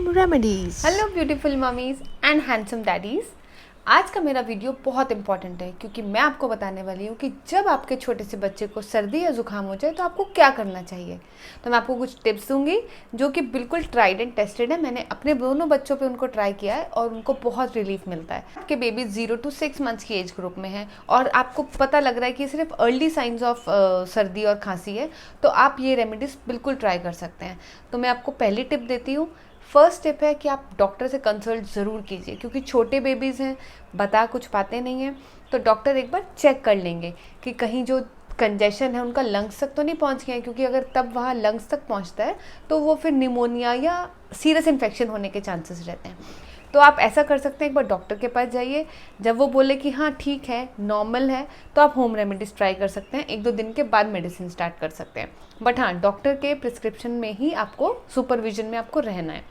Home remedies. Hello beautiful mummy's and handsome daddies. आज का मेरा वीडियो बहुत इंपॉर्टेंट है क्योंकि मैं आपको बताने वाली हूँ कि जब आपके छोटे से बच्चे को सर्दी या ज़ुकाम हो जाए तो आपको क्या करना चाहिए। तो मैं आपको कुछ टिप्स दूंगी जो कि बिल्कुल ट्राइड एंड टेस्टेड है। मैंने अपने दोनों बच्चों पे उनको ट्राई किया है और उनको बहुत रिलीफ मिलता है। आपके बेबी 0 to 6 मंथ्स की एज ग्रुप में है और आपको पता लग रहा है कि सिर्फ अर्ली साइंस ऑफ सर्दी और खांसी है, तो आप ये रेमेडीज़ बिल्कुल ट्राई कर सकते हैं। तो मैं आपको पहली टिप देती हूँ। फर्स्ट टिप है कि आप डॉक्टर से कंसल्ट ज़रूर कीजिए क्योंकि छोटे बेबीज़ हैं, बता कुछ पाते नहीं हैं, तो डॉक्टर एक बार चेक कर लेंगे कि कहीं जो कंजेशन है उनका लंग्स तक तो नहीं पहुंच गया है, क्योंकि अगर तब वहाँ लंग्स तक पहुंचता है तो वो फिर निमोनिया या सीरियस इन्फेक्शन होने के चांसेस रहते हैं। तो आप ऐसा कर सकते हैं, एक बार डॉक्टर के पास जाइए, जब वो बोले कि हाँ ठीक है, नॉर्मल है, तो आप होम रेमेडीज़ ट्राई कर सकते हैं। 1-2 दिन के बाद मेडिसिन स्टार्ट कर सकते हैं, बट हाँ डॉक्टर के प्रिस्क्रिप्शन में ही आपको, सुपरविजन में आपको रहना है।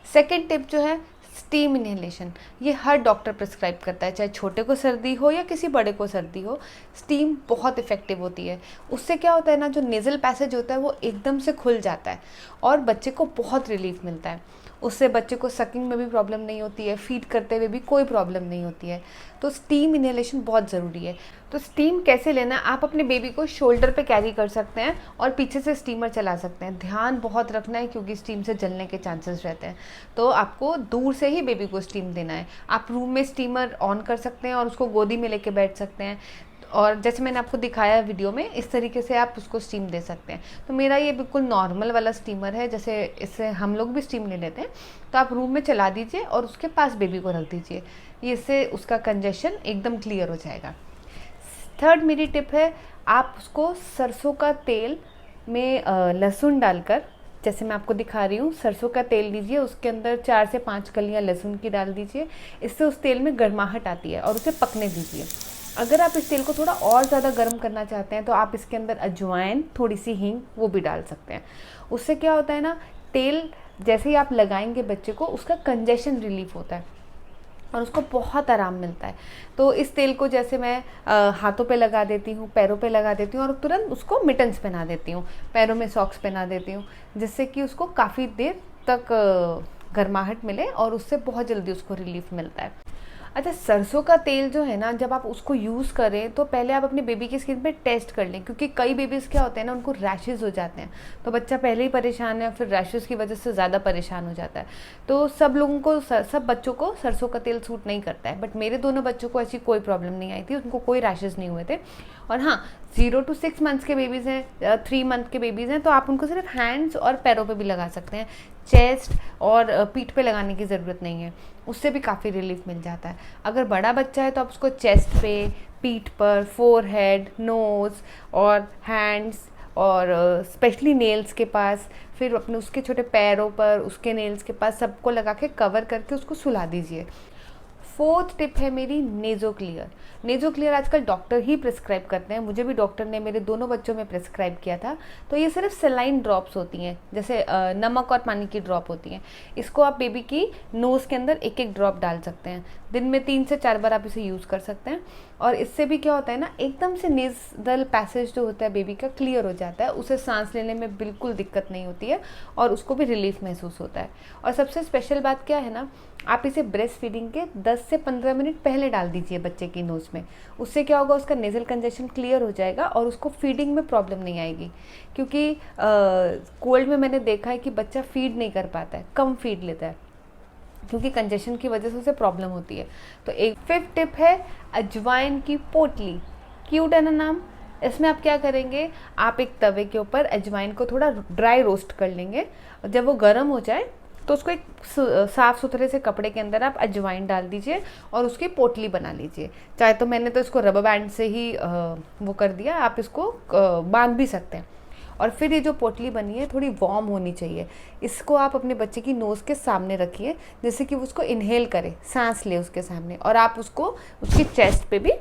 सेकेंड टिप जो है स्टीम इनहेलेशन, ये हर डॉक्टर प्रिस्क्राइब करता है, चाहे छोटे को सर्दी हो या किसी बड़े को सर्दी हो। स्टीम बहुत इफेक्टिव होती है। उससे क्या होता है ना, जो नेज़ल पैसेज होता है वो एकदम से खुल जाता है और बच्चे को बहुत रिलीफ मिलता है। उससे बच्चे को सकिंग में भी प्रॉब्लम नहीं होती है, फीड करते हुए भी कोई प्रॉब्लम नहीं होती है। तो स्टीम इनहेलेशन बहुत ज़रूरी है। तो स्टीम कैसे लेना है, आप अपने बेबी को शोल्डर पे कैरी कर सकते हैं और पीछे से स्टीमर चला सकते हैं। ध्यान बहुत रखना है क्योंकि स्टीम से जलने के चांसेस रहते हैं, तो आपको दूर से ही बेबी को स्टीम देना है। आप रूम में स्टीमर ऑन कर सकते हैं और उसको गोदी में लेके बैठ सकते हैं, और जैसे मैंने आपको दिखाया वीडियो में, इस तरीके से आप उसको स्टीम दे सकते हैं। तो मेरा ये बिल्कुल नॉर्मल वाला स्टीमर है, जैसे इससे हम लोग भी स्टीम ले लेते हैं। तो आप रूम में चला दीजिए और उसके पास बेबी को रख दीजिए, इससे उसका कंजेशन एकदम क्लियर हो जाएगा। थर्ड मेरी टिप है, आप उसको सरसों का तेल में लहसुन डालकर, जैसे मैं आपको दिखा रही हूँ, सरसों का तेल लीजिए, उसके अंदर 4 से 5 कलियाँ लहसुन की डाल दीजिए। इससे उस तेल में गर्माहट आती है और उसे पकने दीजिए। अगर आप इस तेल को थोड़ा और ज़्यादा गर्म करना चाहते हैं तो आप इसके अंदर अजवाइन, थोड़ी सी हींग, वो भी डाल सकते हैं। उससे क्या होता है ना, तेल जैसे ही आप लगाएंगे बच्चे को, उसका कंजेशन रिलीफ होता है और उसको बहुत आराम मिलता है। तो इस तेल को जैसे मैं हाथों पे लगा देती हूँ, पैरों पे लगा देती हूँ और तुरंत उसको मिटन्स पहना देती हूँ, पैरों में सॉक्स पहना देती हूँ, जिससे कि उसको काफ़ी देर तक गर्माहट मिले और उससे बहुत जल्दी उसको रिलीफ मिलता है। अच्छा, सरसों का तेल जो है ना, जब आप उसको यूज़ करें तो पहले आप अपनी बेबी की स्किन पे टेस्ट कर लें, क्योंकि कई बेबीज़ क्या होते हैं ना, उनको रैशेज़ हो जाते हैं, तो बच्चा पहले ही परेशान है, फिर रैशेज़ की वजह से ज़्यादा परेशान हो जाता है। तो सब लोगों को, सब बच्चों को सरसों का तेल सूट नहीं करता है, बट मेरे दोनों बच्चों को ऐसी कोई प्रॉब्लम नहीं आई थी, उनको कोई रैशेज़ नहीं हुए थे। और हाँ, 0 to 6 मंथ्स के बेबीज़ हैं, 3 मंथ के बेबीज़ हैं, तो आप उनको सिर्फ हैंड्स और पैरों पे भी लगा सकते हैं, चेस्ट और पीठ पे लगाने की ज़रूरत नहीं है, उससे भी काफ़ी रिलीफ मिल जाता है। अगर बड़ा बच्चा है तो आप उसको चेस्ट पे, पीठ पर, फोरहेड, नोज़ और हैंड्स और स्पेशली नेल्स के पास, फिर अपने उसके छोटे पैरों पर, उसके नेल्स के पास, सबको लगा के कवर करके उसको सुला दीजिए। फोर्थ टिप है मेरी नेज़ो क्लियर। नेज़ो क्लियर आजकल डॉक्टर ही प्रिस्क्राइब करते हैं, मुझे भी डॉक्टर ने मेरे दोनों बच्चों में प्रिस्क्राइब किया था। तो ये सिर्फ सेलाइन ड्रॉप्स होती हैं, जैसे नमक और पानी की ड्रॉप होती हैं। इसको आप बेबी की नोज़ के अंदर 1-1 ड्रॉप डाल सकते हैं। दिन में 3 से 4 बार आप इसे यूज़ कर सकते हैं और इससे भी क्या होता है ना, एकदम से नेज़ल पैसेज जो होता है बेबी का क्लियर हो जाता है, उसे सांस लेने में बिल्कुल दिक्कत नहीं होती है और उसको भी रिलीफ महसूस होता है। और सबसे स्पेशल बात क्या है ना, आप इसे ब्रेस्ट फीडिंग के 10 से 15 मिनट पहले डाल दीजिए बच्चे की नोज़ में। उससे क्या होगा, उसका नेज़ल कंजेशन क्लियर हो जाएगा और उसको फीडिंग में प्रॉब्लम नहीं आएगी, क्योंकि कोल्ड में मैंने देखा है कि बच्चा फीड नहीं कर पाता है, कम फीड लेता है, क्योंकि कंजेशन की वजह से उसे प्रॉब्लम होती है। तो एक 5th टिप है अजवाइन की पोटली। क्यूट है ना नाम। इसमें आप क्या करेंगे, आप एक तवे के ऊपर अजवाइन को थोड़ा ड्राई रोस्ट कर लेंगे, और जब वो गर्म हो जाए तो उसको एक साफ़ सुथरे से कपड़े के अंदर आप अजवाइन डाल दीजिए और उसकी पोटली बना लीजिए। चाहे तो मैंने तो इसको रबर बैंड से ही वो कर दिया, आप इसको बांध भी सकते हैं। और फिर ये जो पोटली बनी है थोड़ी वार्म होनी चाहिए, इसको आप अपने बच्चे की नोज़ के सामने रखिए, जैसे कि वो उसको इनहेल करे, सांस ले उसके सामने, और आप उसको उसकी चेस्ट पे भी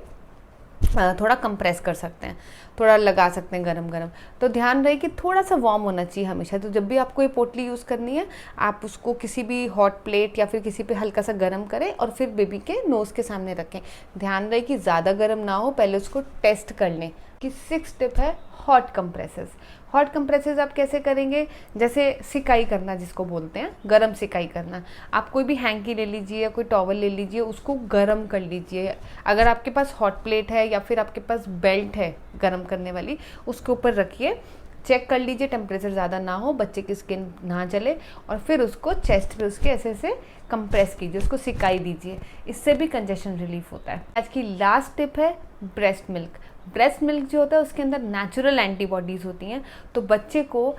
थोड़ा कंप्रेस कर सकते हैं, थोड़ा लगा सकते हैं गरम गरम। तो ध्यान रहे कि थोड़ा सा वार्म होना चाहिए हमेशा। तो जब भी आपको ये पोटली यूज़ करनी है, आप उसको किसी भी हॉट प्लेट या फिर किसी पे हल्का सा गरम करें और फिर बेबी के नोज़ के सामने रखें। ध्यान रहे कि ज़्यादा गरम ना हो, पहले उसको टेस्ट कर लें, कि 6 टिप है हॉट कंप्रेसेस। हॉट कंप्रेसेस आप कैसे करेंगे, जैसे सिकाई करना जिसको बोलते हैं, गरम सिकाई करना। आप कोई भी हैंकी ले लीजिए या कोई टॉवल ले लीजिए, उसको गरम कर लीजिए। अगर आपके पास हॉट प्लेट है या फिर आपके पास बेल्ट है गरम करने वाली, उसके ऊपर रखिए, चेक कर लीजिए टेम्परेचर ज़्यादा ना हो, बच्चे की स्किन ना जले, और फिर उसको चेस्ट पे उसके ऐसे ऐसे कंप्रेस कीजिए, उसको सिकाई दीजिए। इससे भी कंजेशन रिलीफ होता है। आज की लास्ट टिप है ब्रेस्ट मिल्क। ब्रेस्ट मिल्क जो होता है उसके अंदर नेचुरल एंटीबॉडीज़ होती हैं, तो बच्चे को,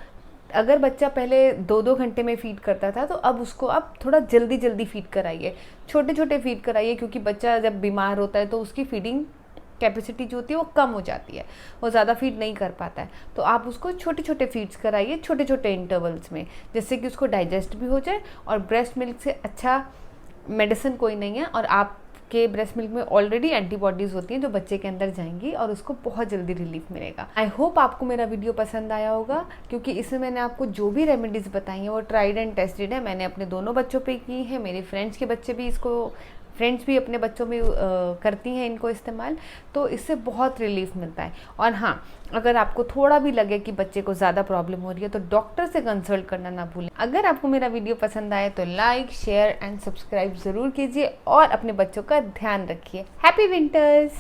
अगर बच्चा पहले 2-2 घंटे में फीड करता था, तो अब उसको आप थोड़ा जल्दी जल्दी फीड कराइए, छोटे छोटे फीड कराइए, क्योंकि बच्चा जब बीमार होता है तो उसकी फीडिंग कैपेसिटी जो होती है वो कम हो जाती है, वो ज़्यादा फीड नहीं कर पाता है। तो आप उसको छोटे छोटे फीड्स कराइए, छोटे छोटे इंटरवल्स में, जिससे कि उसको डाइजेस्ट भी हो जाए। और ब्रेस्ट मिल्क से अच्छा मेडिसिन कोई नहीं है, और आपके ब्रेस्ट मिल्क में ऑलरेडी एंटीबॉडीज़ होती हैं जो बच्चे के अंदर जाएंगी और उसको बहुत जल्दी रिलीफ मिलेगा। आई होप आपको मेरा वीडियो पसंद आया होगा, क्योंकि इसमें मैंने आपको जो भी रेमेडीज़ बताई हैं वो ट्राइड एंड टेस्टेड है। मैंने अपने दोनों बच्चों पे की है, मेरे फ्रेंड्स के बच्चे भी फ्रेंड्स भी अपने बच्चों में करती हैं इनको इस्तेमाल, तो इससे बहुत रिलीफ मिलता है। और हाँ, अगर आपको थोड़ा भी लगे कि बच्चे को ज़्यादा प्रॉब्लम हो रही है, तो डॉक्टर से कंसल्ट करना ना भूलें। अगर आपको मेरा वीडियो पसंद आए तो लाइक, शेयर एंड सब्सक्राइब ज़रूर कीजिए, और अपने बच्चों का ध्यान रखिए। Happy winters.